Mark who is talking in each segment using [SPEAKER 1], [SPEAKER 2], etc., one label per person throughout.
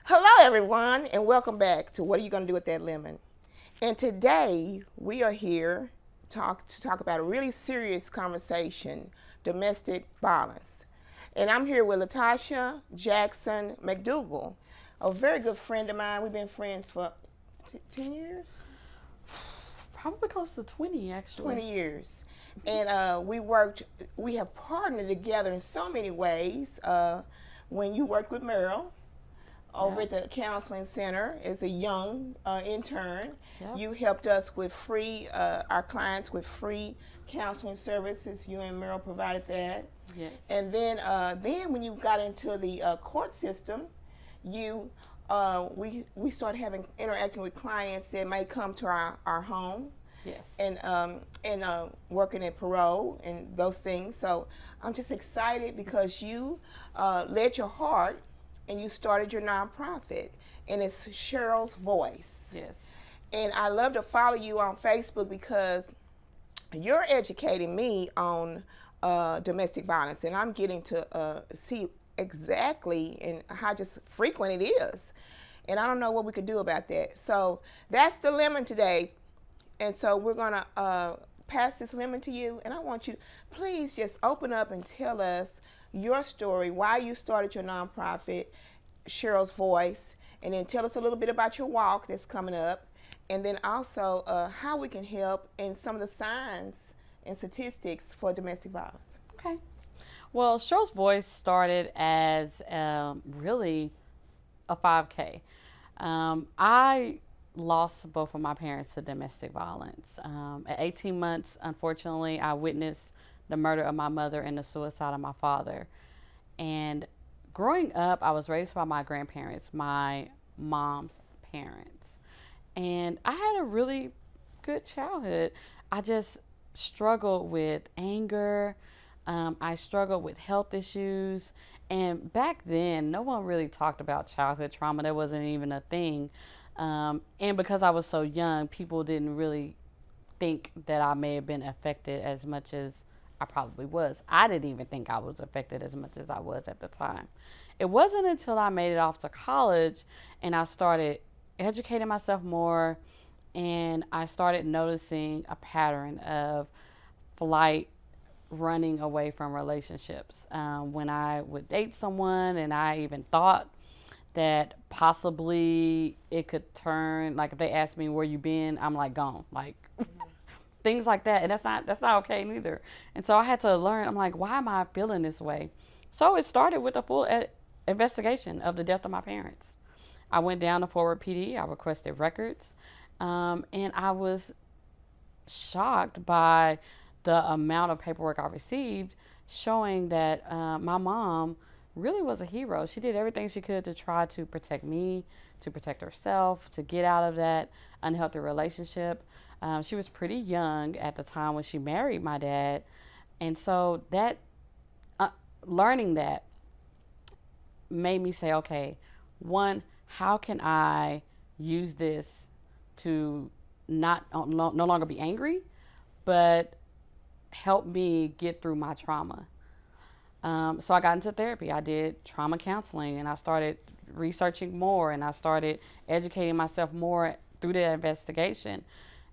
[SPEAKER 1] Hello, everyone, and welcome back to What Are You Going to Do with That Lemon? And today we are here to talk about a really serious conversation, domestic violence. And I'm here with Latasha Jackson McDougal, a very good friend of mine. We've been friends for 10 years?
[SPEAKER 2] Probably close to 20, actually.
[SPEAKER 1] 20 years. And we have partnered together in so many ways. When you worked with Merrill, over
[SPEAKER 2] Yeah.
[SPEAKER 1] at the counseling center as a young intern.
[SPEAKER 2] Yep.
[SPEAKER 1] You helped us with our clients with free counseling services. You and Merrill provided that.
[SPEAKER 2] Yes.
[SPEAKER 1] And then when you got into the court system, you we started having interacting with clients that may come to our home
[SPEAKER 2] Yes.
[SPEAKER 1] and working at parole and those things. So I'm just excited because you led your heart and you started your nonprofit, and it's Cheryl's Voice.
[SPEAKER 2] Yes.
[SPEAKER 1] And I love to follow you on Facebook because you're educating me on domestic violence, and I'm getting to see exactly and how just frequent it is. And I don't know what we could do about that. So that's the lemon today. And so we're going to pass this lemon to you. And I want you to please just open up and tell us your story, why you started your nonprofit, Cheryl's Voice, and then tell us a little bit about your walk that's coming up. And then also how we can help and some of the signs and statistics for domestic violence.
[SPEAKER 2] Okay. Well, Cheryl's Voice started as really a 5K. I lost both of my parents to domestic violence. At 18 months, unfortunately, I witnessed the murder of my mother and the suicide of my father. And growing up, I was raised by my grandparents, my mom's parents. And I had a really good childhood. I just struggled with anger. I struggled with health issues. And back then, no one really talked about childhood trauma. That wasn't even a thing. And because I was so young, people didn't really think that I may have been affected as much as I probably was. I didn't even think I was affected as much as I was at the time. It wasn't until I made it off to college and I started educating myself more and I started noticing a pattern of flight, running away from relationships. When I would date someone and I even thought that possibly it could turn, like if they asked me where you been, I'm like gone, like things like that, and that's not okay neither. And so I had to learn. I'm like, why am I feeling this way? So it started with a full investigation of the death of my parents. I went down to Forward PD. I requested records, and I was shocked by the amount of paperwork I received showing that my mom really was a hero. She did everything she could to try to protect me, to protect herself, to get out of that unhealthy relationship. She was pretty young at the time when she married my dad. And so that uh, learning that made me say, okay, one, how can I use this to not no longer be angry, but help me get through my trauma. So I got into therapy. I did trauma counseling and I started researching more and I started educating myself more through the investigation.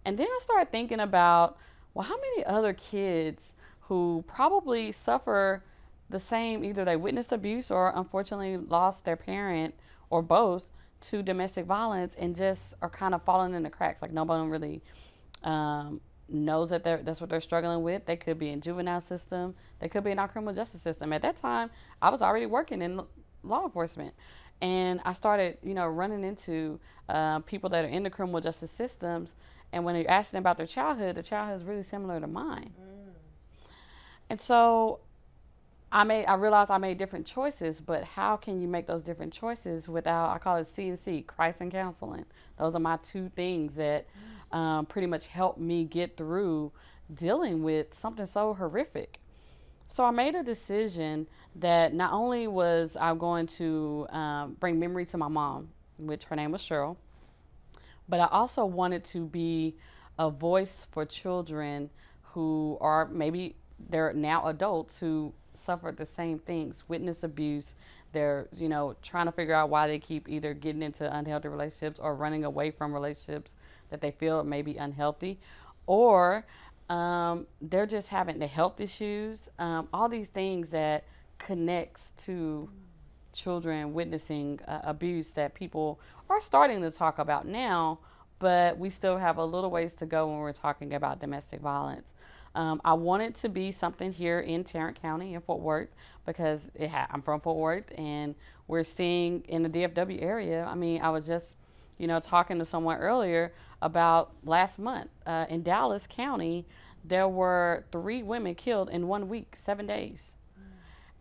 [SPEAKER 2] And then I started thinking about, well, how many other kids who probably suffer the same, either they witnessed abuse or unfortunately lost their parent or both to domestic violence and just are kind of falling in the cracks. Like nobody really knows that that's what they're struggling with. They could be in juvenile system. They could be in our criminal justice system. At that time, I was already working in law enforcement, and I started, running into people that are in the criminal justice systems. And when you ask them about their childhood, the childhood is really similar to mine. And so I realized I made different choices, but how can you make those different choices without, I call it C&C, Christ and counseling. Those are my two things that pretty much helped me get through dealing with something so horrific. So I made a decision that not only was I going to bring memory to my mom, which her name was Cheryl, but I also wanted to be a voice for children who are maybe they're now adults who suffered the same things, witness abuse. They're, trying to figure out why they keep either getting into unhealthy relationships or running away from relationships that they feel may be unhealthy, or they're just having the health issues, all these things that connects to children witnessing abuse that people are starting to talk about now, but we still have a little ways to go when we're talking about domestic violence. I want it to be something here in Tarrant County in Fort Worth because I'm from Fort Worth, and we're seeing in the DFW area. I mean, I was just, talking to someone earlier about last month in Dallas County, there were 3 women killed in 1 week, 7 days.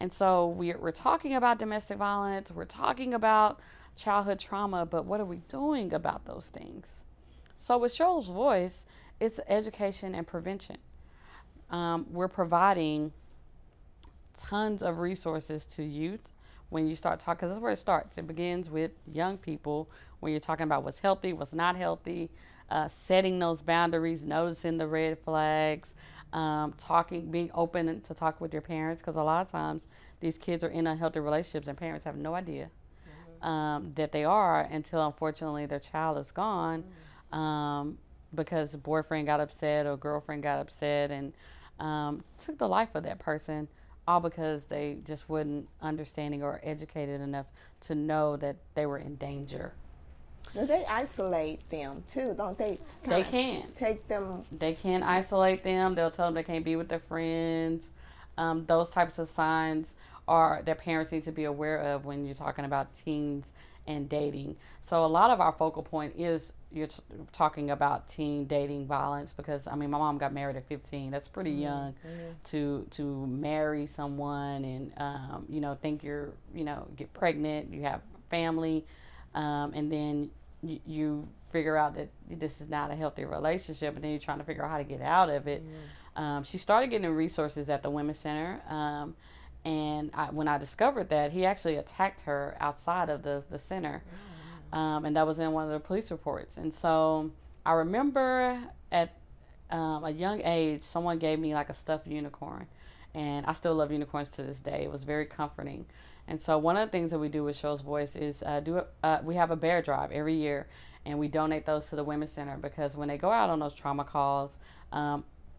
[SPEAKER 2] And so we're talking about domestic violence, we're talking about childhood trauma, but what are we doing about those things? So with Cheryl's Voice, it's education and prevention. We're providing tons of resources to youth when you start talking, because that's where it starts. It begins with young people when you're talking about what's healthy, what's not healthy, setting those boundaries, noticing the red flags, being open to talk with your parents, because a lot of times these kids are in unhealthy relationships and parents have no idea that they are until unfortunately their child is gone because the boyfriend got upset or girlfriend got upset and took the life of that person, all because they just weren't understanding or educated enough to know that they were in danger.
[SPEAKER 1] Well, they isolate them too, don't they?
[SPEAKER 2] They can.
[SPEAKER 1] Take them.
[SPEAKER 2] They can isolate them. They'll tell them they can't be with their friends. Those types of signs are that parents need to be aware of when you're talking about teens and dating. So a lot of our focal point is you're talking about teen dating violence because, I mean, my mom got married at 15. That's pretty young to marry someone and, think you're, get pregnant, you have family, and then you figure out that this is not a healthy relationship, and then you're trying to figure out how to get out of it. She started getting resources at the Women's Center, and when I discovered that, he actually attacked her outside of the center, and that was in one of the police reports. And so I remember at a young age, someone gave me like a stuffed unicorn, and I still love unicorns to this day. It was very comforting. And so one of the things that we do with Cheryl's Voice is we have a bear drive every year, and we donate those to the Women's Center because when they go out on those trauma calls,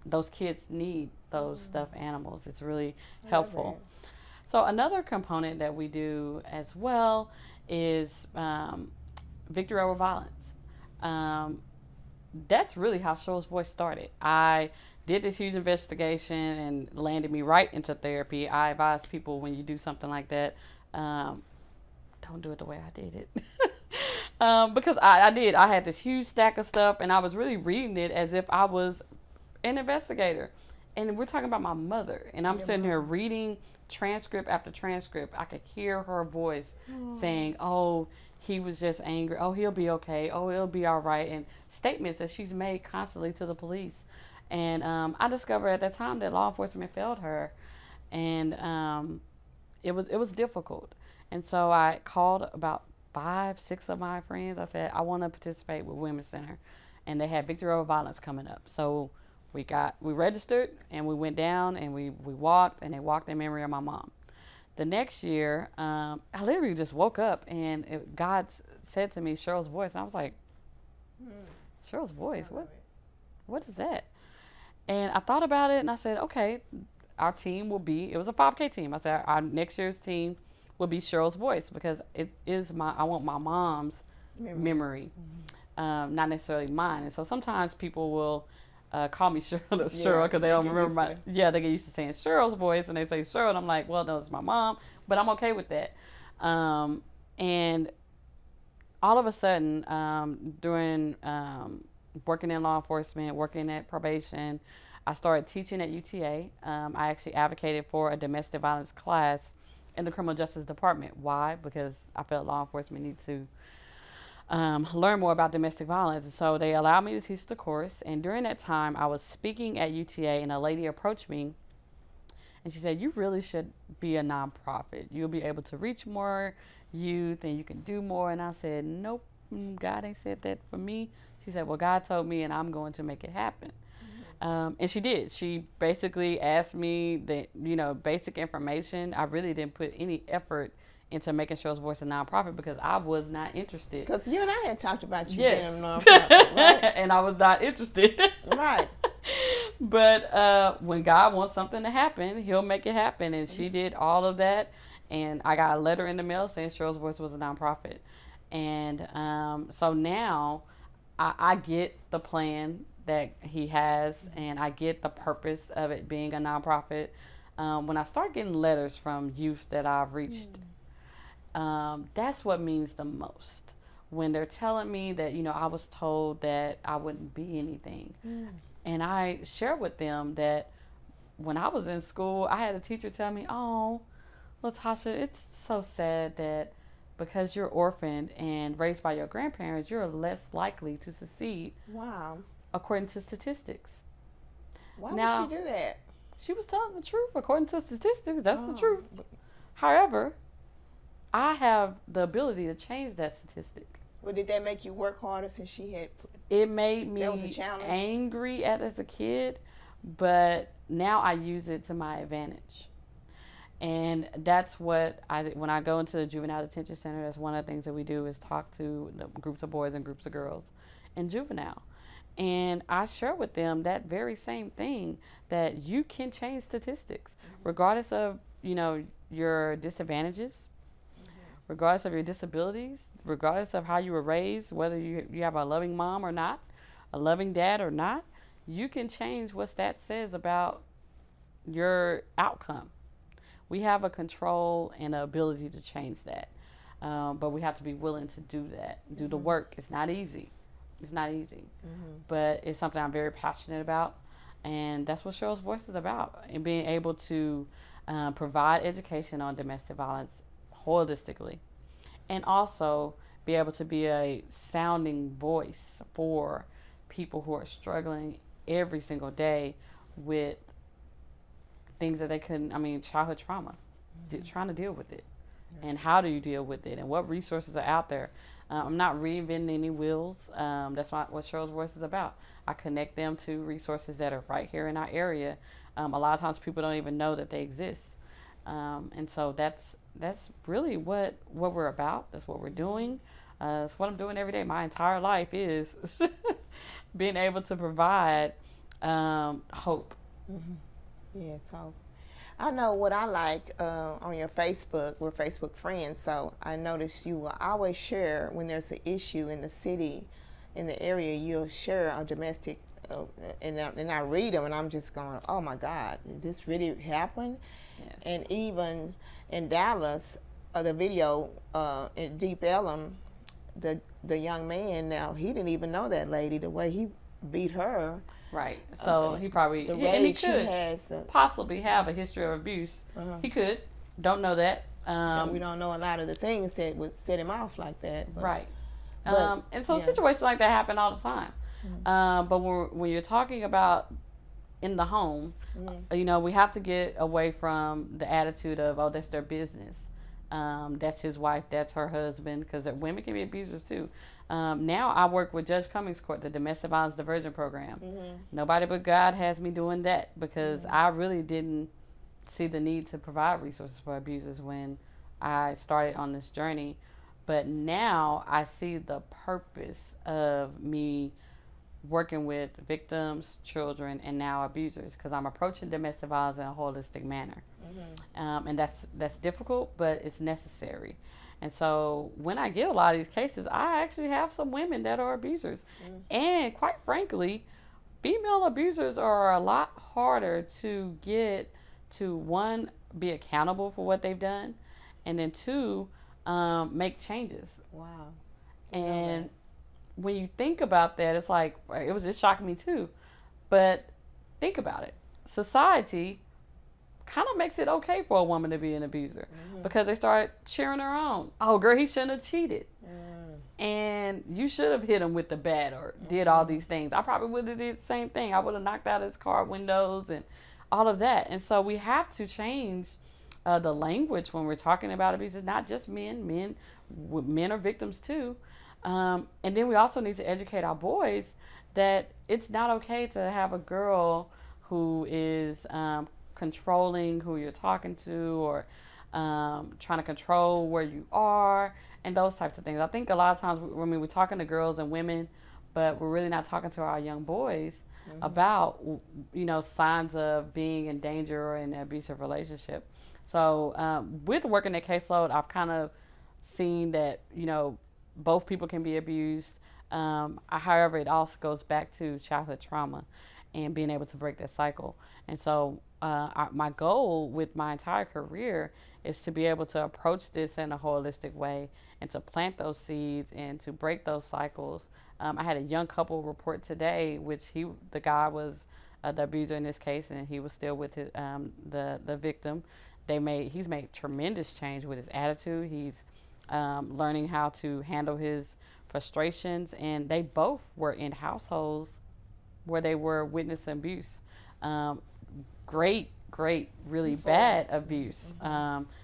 [SPEAKER 2] those kids need those stuffed animals. It's really helpful. So another component that we do as well is victory over violence. That's really how Cheryl's Voice started. I did this huge investigation and landed me right into therapy. I advise people when you do something like that, don't do it the way I did it. Because I did. I had this huge stack of stuff and I was really reading it as if I was an investigator. And we're talking about my mother. And I'm sitting here reading transcript after transcript. I could hear her voice saying, oh, he was just angry. Oh, he'll be okay. Oh, it'll be all right. And statements that she's made constantly to the police. And I discovered at that time that law enforcement failed her. And it was difficult. And so I called about 5, 6 of my friends. I said, I want to participate with Women's Center. And they had Victory Over Violence coming up. So we registered and we went down and we walked, and they walked in memory of my mom. The next year, I literally just woke up and God said to me, Cheryl's Voice. And I was like, Cheryl's Voice? What is that? And I thought about it and I said, okay, our team will be, it was a 5K team. I said, our next year's team will be Cheryl's Voice because it is I want my mom's memory, not necessarily mine. And so sometimes people will call me Cheryl because they don't remember they get used to saying Cheryl's Voice and they say Cheryl, and I'm like, well, no, it's my mom, but I'm okay with that. And all of a sudden, during working in law enforcement, working at probation, I started teaching at UTA. I actually advocated for a domestic violence class in the criminal justice department. Why? Because I felt law enforcement needs to learn more about domestic violence. And so they allowed me to teach the course. And during that time, I was speaking at UTA, and a lady approached me, and she said, you really should be a nonprofit. You'll be able to reach more youth, and you can do more. And I said, nope, God ain't said that for me. She said, well, God told me, and I'm going to make it happen. And she did. She basically asked me the, basic information. I really didn't put any effort into making Cheryl's Voice a nonprofit because I was not interested.
[SPEAKER 1] Because you and I had talked about you
[SPEAKER 2] Yes.
[SPEAKER 1] being a nonprofit, right?
[SPEAKER 2] And I was not interested.
[SPEAKER 1] Right.
[SPEAKER 2] But when God wants something to happen, He'll make it happen. And she did all of that. And I got a letter in the mail saying Cheryl's Voice was a nonprofit. And so now I get the plan that He has, and I get the purpose of it being a nonprofit. When I start getting letters from youth that I've reached, that's what means the most. When they're telling me that, I was told that I wouldn't be anything. And I share with them that when I was in school, I had a teacher tell me, "Oh, Latasha, it's so sad that because you're orphaned and raised by your grandparents, you're less likely to succeed."
[SPEAKER 1] Wow.
[SPEAKER 2] According to statistics.
[SPEAKER 1] Why
[SPEAKER 2] Now,
[SPEAKER 1] would she do that?
[SPEAKER 2] She was telling the truth. According to statistics, that's the
[SPEAKER 1] Oh,
[SPEAKER 2] truth. However, I have the ability to change that statistic.
[SPEAKER 1] Well, did that make you work harder since she had?
[SPEAKER 2] It made me
[SPEAKER 1] That was a challenge?
[SPEAKER 2] angry as a kid, but now I use it to my advantage. And that's what when I go into the juvenile detention center, that's one of the things that we do is talk to the groups of boys and groups of girls in juvenile. And I share with them that very same thing, that you can change statistics regardless of, your disadvantages, regardless of your disabilities, regardless of how you were raised, whether you have a loving mom or not, a loving dad or not. You can change what stats says about your outcome. We have a control and an ability to change that. But we have to be willing to do that, do the work. It's not easy. It's not easy. But it's something I'm very passionate about. And that's what Cheryl's Voice is about. And being able to provide education on domestic violence holistically. And also be able to be a sounding voice for people who are struggling every single day with things that they couldn't, childhood trauma, trying to deal with it. And how do you deal with it? And what resources are out there? I'm not reinventing any wheels. That's not what Cheryl's Voice is about. I connect them to resources that are right here in our area. A lot of times people don't even know that they exist. And so that's really what we're about. That's what we're doing. It's what I'm doing every day. My entire life is being able to provide hope.
[SPEAKER 1] Yes, hope. I know what I like on your Facebook. We're Facebook friends, so I notice you will always share when there's an issue in the city, in the area. You'll share a domestic, and I read them, and I'm just going, "Oh my God, did this really happen?"
[SPEAKER 2] Yes.
[SPEAKER 1] And even in Dallas, the video in Deep Ellum, the young man, now he didn't even know that lady, the way he beat her.
[SPEAKER 2] Right. So he probably,
[SPEAKER 1] The
[SPEAKER 2] and he
[SPEAKER 1] rage he
[SPEAKER 2] could
[SPEAKER 1] has.
[SPEAKER 2] possibly have a history of abuse. He could. Don't know that.
[SPEAKER 1] We don't know a lot of the things that would set him off like that. But,
[SPEAKER 2] Right.
[SPEAKER 1] but,
[SPEAKER 2] And so
[SPEAKER 1] yeah.
[SPEAKER 2] situations like that happen all the time. But when you're talking about in the home, we have to get away from the attitude of, oh, that's their business. That's his wife, that's her husband, because women can be abusers too. Now I work with Judge Cummings Court, the Domestic Violence Diversion Program. Nobody but God has me doing that, because I really didn't see the need to provide resources for abusers when I started on this journey. But now I see the purpose of me working with victims, children, and now abusers, because I'm approaching domestic violence in a holistic manner. And that's difficult, but it's necessary. And so when I get a lot of these cases, I actually have some women that are abusers. And quite frankly, female abusers are a lot harder to get to, one, be accountable for what they've done, and then two, make changes.
[SPEAKER 1] Wow.
[SPEAKER 2] And when you think about that, it's like, it shocked me too. But think about it. Society kind of makes it okay for a woman to be an abuser, because they start cheering her on. Oh, girl, he shouldn't have cheated. And you should have hit him with the bat or did all these things. I probably would have did the same thing. I would have knocked out his car windows and all of that. And so we have to change the language when we're talking about abuse. It's not just men. Men are victims too. And then we also need to educate our boys that it's not okay to have a girl who is controlling who you're talking to, or trying to control where you are, and those types of things. I think a lot of times, we're talking to girls and women, but we're really not talking to our young boys about, signs of being in danger or in an abusive relationship. So with working at caseload, I've kind of seen that, both people can be abused. However, it also goes back to childhood trauma and being able to break that cycle. And so my goal with my entire career is to be able to approach this in a holistic way and to plant those seeds and to break those cycles. I had a young couple report today, which the guy was the abuser in this case, and he was still with the victim. He's made tremendous change with his attitude. He's learning how to handle his frustrations, and they both were in households where they were witnessing abuse. Great, really bad abuse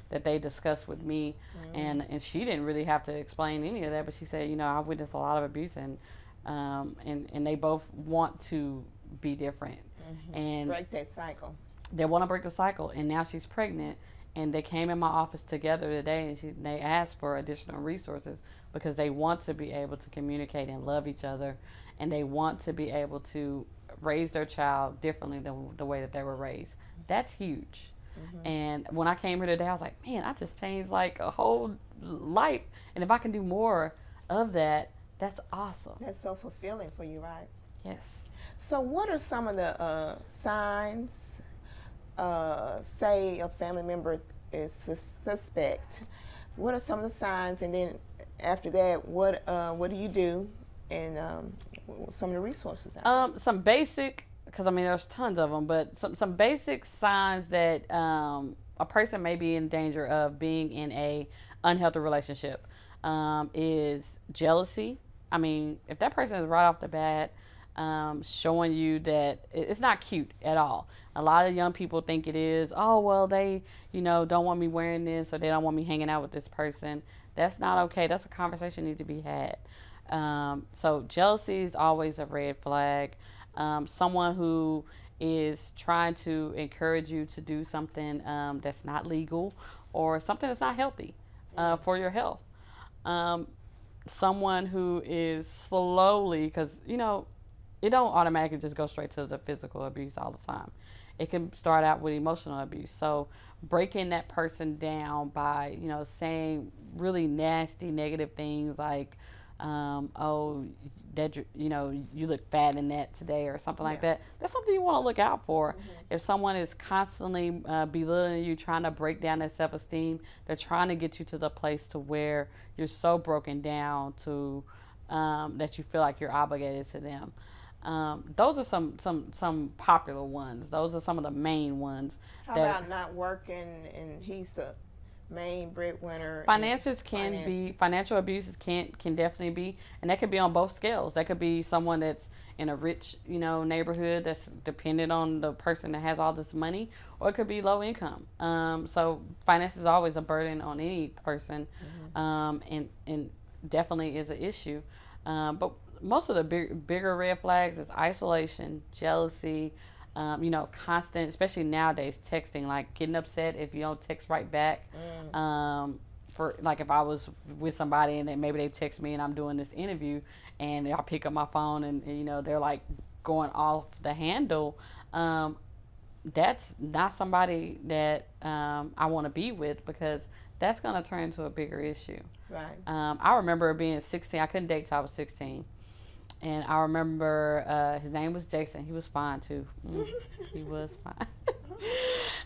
[SPEAKER 2] that they discussed with me, and she didn't really have to explain any of that, but she said, I witnessed a lot of abuse, and they both want to be different and
[SPEAKER 1] break that cycle.
[SPEAKER 2] They want to break the cycle, and now she's pregnant, and they came in my office together today, and they asked for additional resources because they want to be able to communicate and love each other, and they want to be able to raise their child differently than the way that they were raised. That's huge. And when I came here today, I was like, man, I just changed like a whole life, and if I can do more of that, that's awesome.
[SPEAKER 1] That's so fulfilling for you, right?
[SPEAKER 2] Yes.
[SPEAKER 1] So what are some of the signs, say a family member is suspect? What are some of the signs, and then after that, what do you do, and some of the resources out there?
[SPEAKER 2] Some basic, because there's tons of them, but some basic signs that a person may be in danger of being in a unhealthy relationship is jealousy. If that person is right off the bat showing you that it's not cute at all. A lot of young people think it is. Oh, well, they, don't want me wearing this, or they don't want me hanging out with this person. That's not okay. That's a conversation that needs to be had. So jealousy is always a red flag. Someone who is trying to encourage you to do something that's not legal or something that's not healthy for your health. Someone who is slowly, because, it don't automatically just go straight to the physical abuse all the time. It can start out with emotional abuse. So breaking that person down by, saying really nasty, negative things like, oh, that you look fat in that today, or something like that. That's something you want to look out for. If someone is constantly belittling you, trying to break down their self-esteem, they're trying to get you to the place to where you're so broken down to that you feel like you're obligated to them. Those are some popular ones. Those are some of the main ones.
[SPEAKER 1] How about not working and he's the main breadwinner?
[SPEAKER 2] Finances can be, financial abuses can definitely be, and that could be on both scales. That could be someone that's in a rich, neighborhood that's dependent on the person that has all this money, or it could be low income. So finance is always a burden on any person, and definitely is an issue. But most of the bigger red flags is isolation, jealousy, constant, especially nowadays, texting, like getting upset if you don't text right back. For like if I was with somebody and then maybe they text me and I'm doing this interview and I pick up my phone and they're like going off the handle, that's not somebody that I want to be with, because that's going to turn into a bigger issue.
[SPEAKER 1] Right.
[SPEAKER 2] I remember being 16. I couldn't date till I was 16. And I remember his name was Jason. He was fine too. He was fine.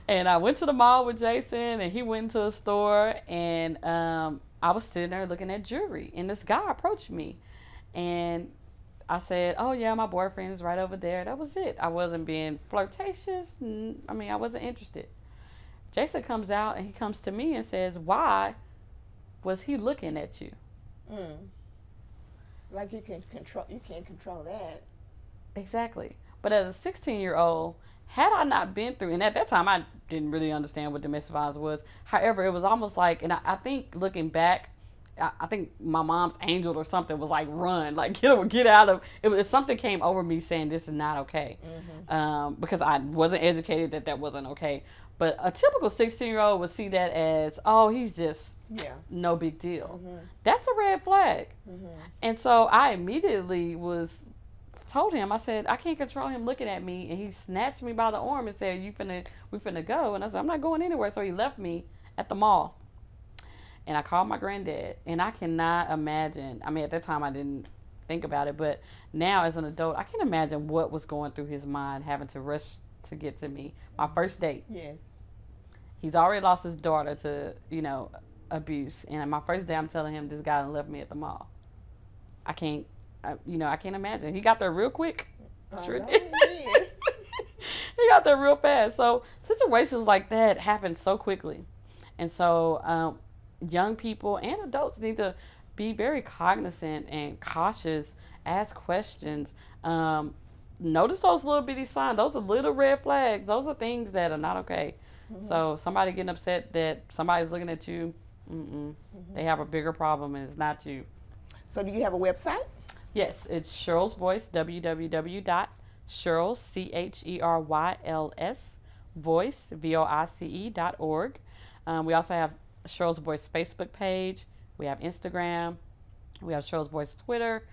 [SPEAKER 2] And I went to the mall with Jason, and he went into a store, and I was sitting there looking at jewelry, and this guy approached me, and I said, "Oh yeah, my boyfriend is right over there." That was it. I wasn't being flirtatious. I wasn't interested. Jason comes out and he comes to me and says, "Why was he looking at you?"
[SPEAKER 1] Like you can't control that.
[SPEAKER 2] Exactly. But as a 16-year-old, had I not been through, and at that time I didn't really understand what domestic violence was. However, it was almost like, and I think looking back, I think my mom's angel or something was like, run, like get out of it. Was something came over me saying this is not okay, because I wasn't educated that wasn't okay. But a typical 16-year-old would see that as, oh, he's just
[SPEAKER 1] Yeah.
[SPEAKER 2] no big deal.
[SPEAKER 1] Mm-hmm.
[SPEAKER 2] That's a red flag.
[SPEAKER 1] Mm-hmm.
[SPEAKER 2] And so I immediately told him, I said, I can't control him looking at me. And he snatched me by the arm and said, we finna go. And I said, I'm not going anywhere. So he left me at the mall. And I called my granddad. And I cannot imagine, I mean, at that time I didn't think about it, but now as an adult, I can't imagine what was going through his mind having to rush to get to me. My first date.
[SPEAKER 1] Yes.
[SPEAKER 2] He's already lost his daughter to, abuse. And my first day, I'm telling him this guy left me at the mall. I can't imagine. He got there real quick. Sure did. He got there real fast. So situations like that happen so quickly. And so young people and adults need to be very cognizant and cautious, ask questions. Notice those little bitty signs. Those are little red flags. Those are things that are not okay. Mm-hmm. So somebody getting upset that somebody's looking at you, they have a bigger problem and it's not you.
[SPEAKER 1] So do you have a website? Yes,
[SPEAKER 2] it's Cheryl's Voice, www.Cheryl's, CHERYLS, voice, VOICE.org. We also have Cheryl's Voice Facebook page. We have Instagram. We have Cheryl's Voice Twitter.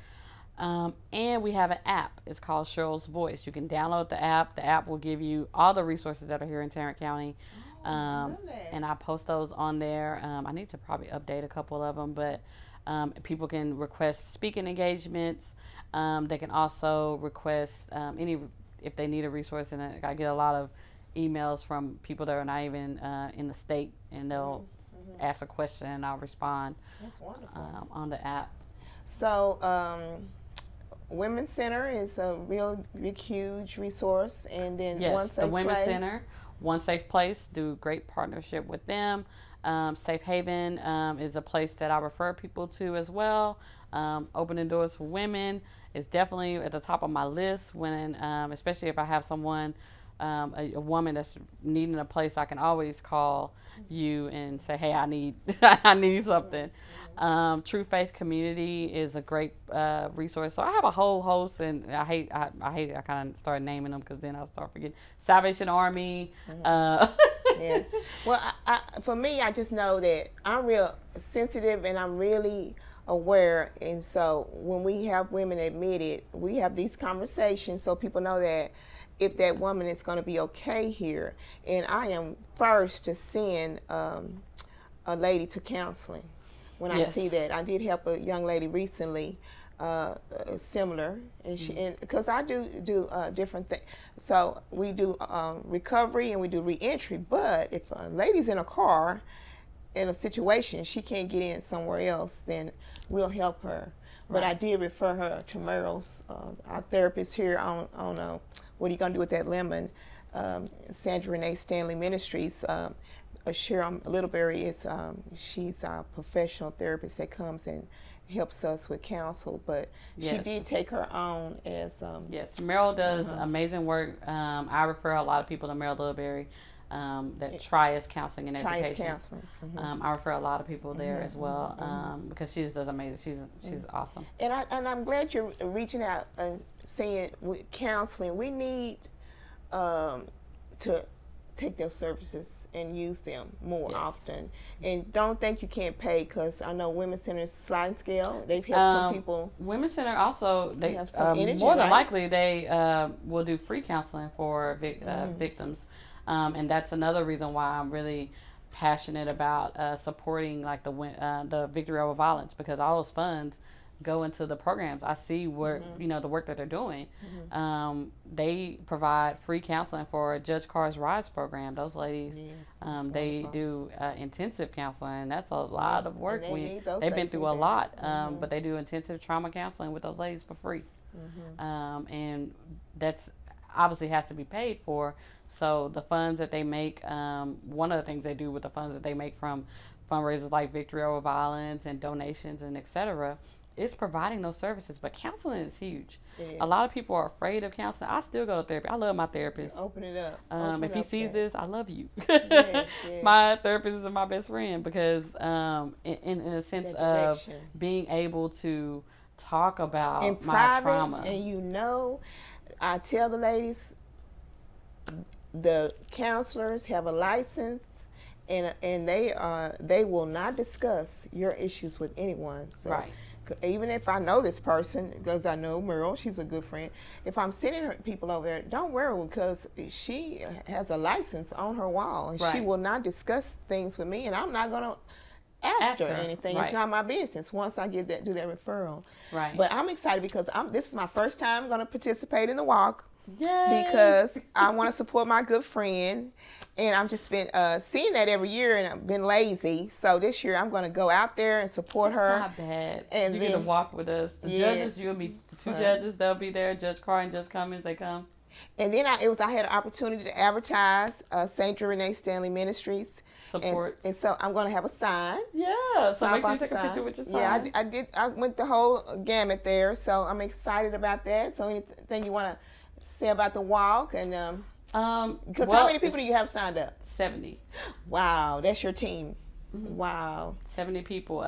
[SPEAKER 2] And we have an app. It's called Cheryl's Voice. You can download the app. The app will give you all the resources that are here in Tarrant County. And I post those on there. I need to probably update a couple of them, but people can request speaking engagements. They can also request if they need a resource. And I get a lot of emails from people that are not even in the state, and they'll ask a question and I'll respond.
[SPEAKER 1] That's wonderful.
[SPEAKER 2] On the app.
[SPEAKER 1] So Women's Center is a real big, huge resource, and then
[SPEAKER 2] yes,
[SPEAKER 1] One Safe
[SPEAKER 2] the Women's
[SPEAKER 1] Place.
[SPEAKER 2] Center, One Safe Place, do great partnership with them. Safe Haven is a place that I refer people to as well. Opening Doors for Women is definitely at the top of my list when, especially if I have someone, a woman that's needing a place, I can always call you and say, hey, I need I need something. True Faith Community is a great resource. So I have a whole host, and I kind of start naming them because then I'll start forgetting. Salvation Army.
[SPEAKER 1] Yeah. Well, for me, I just know that I'm real sensitive and I'm really aware. And so when we have women admitted, we have these conversations so people know that if that woman is going to be okay here. And I am first to send a lady to counseling when I see that. I did help a young lady recently, similar, and because I do different things. So we do recovery and we do reentry. But if a lady's in a car in a situation, she can't get in somewhere else, then we'll help her. But I did refer her to Meryl's, our therapist here on What Are You Gonna Do with That Lemon? Sandra Renee Stanley Ministries. Cheryl Littleberry is she's our professional therapist that comes and helps us with counsel, but she did take her own as
[SPEAKER 2] yes, Meryl does amazing work. I refer a lot of people to Meryl Littleberry that Trias Counseling and Education.
[SPEAKER 1] Counseling.
[SPEAKER 2] I refer a lot of people there as well because she just does amazing. She's awesome.
[SPEAKER 1] And I'm glad you're reaching out and saying with counseling, we need to take their services and use them more often. And don't think you can't pay, because I know Women's Center's sliding scale. They've helped some people.
[SPEAKER 2] Women's Center also, they
[SPEAKER 1] have some energy,
[SPEAKER 2] more than likely they will do free counseling for victims. And that's another reason why I'm really passionate about supporting like the Victory Over Violence, because all those funds go into the programs. I see where the work that they're doing. They provide free counseling for Judge Carr's Rise program. Those ladies, they do intensive counseling, and that's a lot of work. They've been through a lot, but they do intensive trauma counseling with those ladies for free. And that's obviously has to be paid for. So the funds that they make, one of the things they do with the funds that they make from fundraisers like Victory Over Violence and donations and etc., it's providing those services. But counseling is huge. A lot of people are afraid of counseling. I still go to therapy. I love my therapist.
[SPEAKER 1] Open it up.
[SPEAKER 2] If he sees this, I love you.
[SPEAKER 1] Yes.
[SPEAKER 2] My therapist is my best friend because in a sense of being able to talk about
[SPEAKER 1] in
[SPEAKER 2] my
[SPEAKER 1] private,
[SPEAKER 2] trauma.
[SPEAKER 1] And I tell the ladies, the counselors have a license, and they will not discuss your issues with anyone. So
[SPEAKER 2] Right.
[SPEAKER 1] even if I know this person, because I know Merle, she's a good friend. If I'm sending her people over there, don't worry, because she has a license on her wall, and she
[SPEAKER 2] Right.
[SPEAKER 1] will not discuss things with me, and I'm not gonna ask her
[SPEAKER 2] her.
[SPEAKER 1] anything.
[SPEAKER 2] Right.
[SPEAKER 1] It's not my business once I do that referral.
[SPEAKER 2] Right.
[SPEAKER 1] But I'm excited because this is my first time going to participate in the walk.
[SPEAKER 2] Yay.
[SPEAKER 1] Because I want to support my good friend, and I've just been seeing that every year, and I've been lazy. So this year I'm going to go out there and support
[SPEAKER 2] It's
[SPEAKER 1] her.
[SPEAKER 2] not bad.
[SPEAKER 1] And
[SPEAKER 2] you get to
[SPEAKER 1] then-
[SPEAKER 2] walk with us. The
[SPEAKER 1] Yes.
[SPEAKER 2] judges, you and me, the two
[SPEAKER 1] Right.
[SPEAKER 2] judges, they'll be there. Judge Carr and Judge Cummins, they come.
[SPEAKER 1] And then I had an opportunity to advertise St. Renee Stanley Ministries.
[SPEAKER 2] Supports.
[SPEAKER 1] And so I'm going to have a sign.
[SPEAKER 2] Yeah, so make sure you
[SPEAKER 1] Side
[SPEAKER 2] take
[SPEAKER 1] by
[SPEAKER 2] a picture
[SPEAKER 1] side.
[SPEAKER 2] with your
[SPEAKER 1] Yeah,
[SPEAKER 2] sign.
[SPEAKER 1] I did. I went the whole gamut there, so I'm excited about that. So anything you want to say about the walk, and because
[SPEAKER 2] well,
[SPEAKER 1] how many people do
[SPEAKER 2] it's
[SPEAKER 1] you have signed up?
[SPEAKER 2] 70.
[SPEAKER 1] Wow, that's your team.
[SPEAKER 2] Mm-hmm.
[SPEAKER 1] Wow.
[SPEAKER 2] 70 people.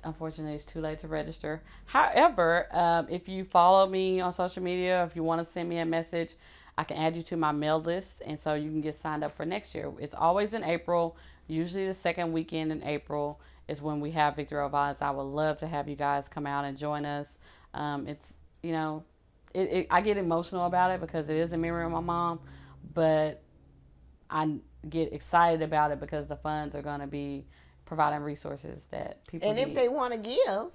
[SPEAKER 2] Unfortunately, it's too late to register. However, if you follow me on social media, if you want to send me a message, I can add you to my mail list, and so you can get signed up for next year. It's always in April. Usually the second weekend in April is when we have Victory Over Violence. I would love to have you guys come out and join us. It's, I get emotional about it because it is in memory of my mom, but I get excited about it because the funds are going to be providing resources that people
[SPEAKER 1] And
[SPEAKER 2] need.
[SPEAKER 1] if they want to give,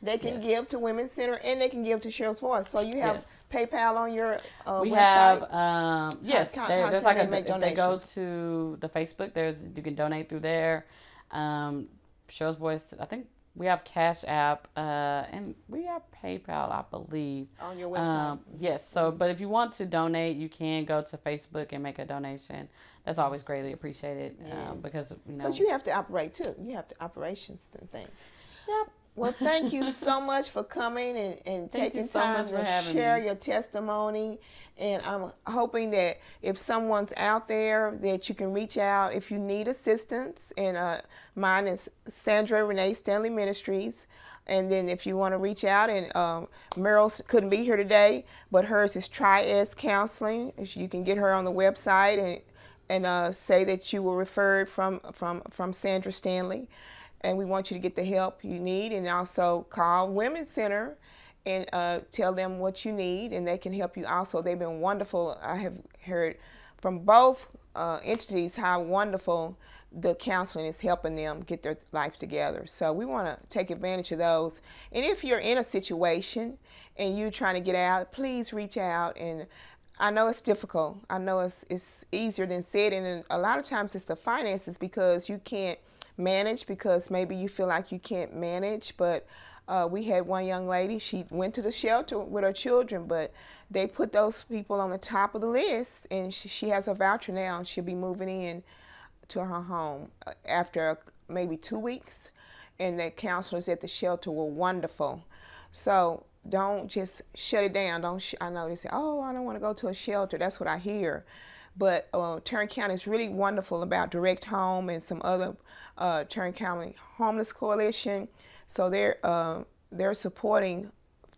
[SPEAKER 1] they can
[SPEAKER 2] Yes.
[SPEAKER 1] give to Women's Center, and they can give to Cheryl's Voice. So you have
[SPEAKER 2] Yes.
[SPEAKER 1] PayPal on your
[SPEAKER 2] We
[SPEAKER 1] website.
[SPEAKER 2] have yes.
[SPEAKER 1] how
[SPEAKER 2] There's
[SPEAKER 1] can
[SPEAKER 2] like
[SPEAKER 1] they make
[SPEAKER 2] if they go
[SPEAKER 1] donations?
[SPEAKER 2] to the Facebook. You can donate through there. Cheryl's Voice. I think we have Cash App, and we have PayPal, I believe.
[SPEAKER 1] On your website.
[SPEAKER 2] Yes. So, but if you want to donate, you can go to Facebook and make a donation. That's always greatly appreciated
[SPEAKER 1] Yes.
[SPEAKER 2] because
[SPEAKER 1] Because you have to operate too. You have to operations and things.
[SPEAKER 2] Yep.
[SPEAKER 1] Well, thank you so much for coming and
[SPEAKER 2] Thank
[SPEAKER 1] taking
[SPEAKER 2] you so
[SPEAKER 1] time
[SPEAKER 2] much for
[SPEAKER 1] to
[SPEAKER 2] having
[SPEAKER 1] share
[SPEAKER 2] me.
[SPEAKER 1] your testimony. And I'm hoping that if someone's out there, that you can reach out if you need assistance. And mine is Sandra Renee Stanley Ministries. And then if you want to reach out, and Merle couldn't be here today, but hers is Tri-S Counseling. You can get her on the website and say that you were referred from Sandra Stanley. And we want you to get the help you need, and also call Women's Center and tell them what you need, and they can help you also. They've been wonderful. I have heard from both entities how wonderful the counseling is helping them get their life together. So we want to take advantage of those. And if you're in a situation and you're trying to get out, please reach out. And I know it's difficult. I know it's easier than said, and a lot of times it's the finances because you can't manage, because maybe you feel like you can't manage. But we had one young lady, she went to the shelter with her children, but they put those people on the top of the list, and she has a voucher now, and she'll be moving in to her home after maybe 2 weeks. And the counselors at the shelter were wonderful. So don't just shut it down. I know they say, oh, I don't want to go to a shelter. That's what I hear. But Tarrant County is really wonderful about Direct Home and some other Tarrant County Homeless Coalition. So they're supporting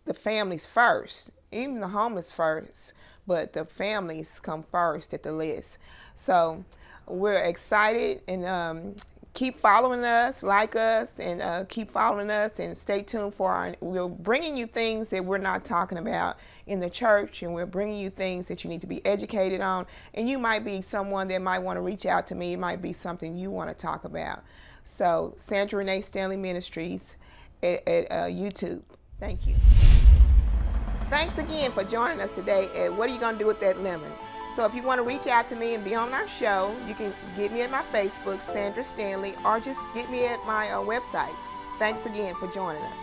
[SPEAKER 1] the families first, even the homeless first, but the families come first at the list. So we're excited, and keep following us, like us, and keep following us, and stay tuned for we're bringing you things that we're not talking about in the church, and we're bringing you things that you need to be educated on. And you might be someone that might want to reach out to me. It might be something you want to talk about. So Sandra Renee Stanley Ministries at YouTube. Thank you. Thanks again for joining us today at What Are You Gonna Do With That Lemon? So if you want to reach out to me and be on our show, you can get me at my Facebook, Sandra Stanley, or just get me at my website. Thanks again for joining us.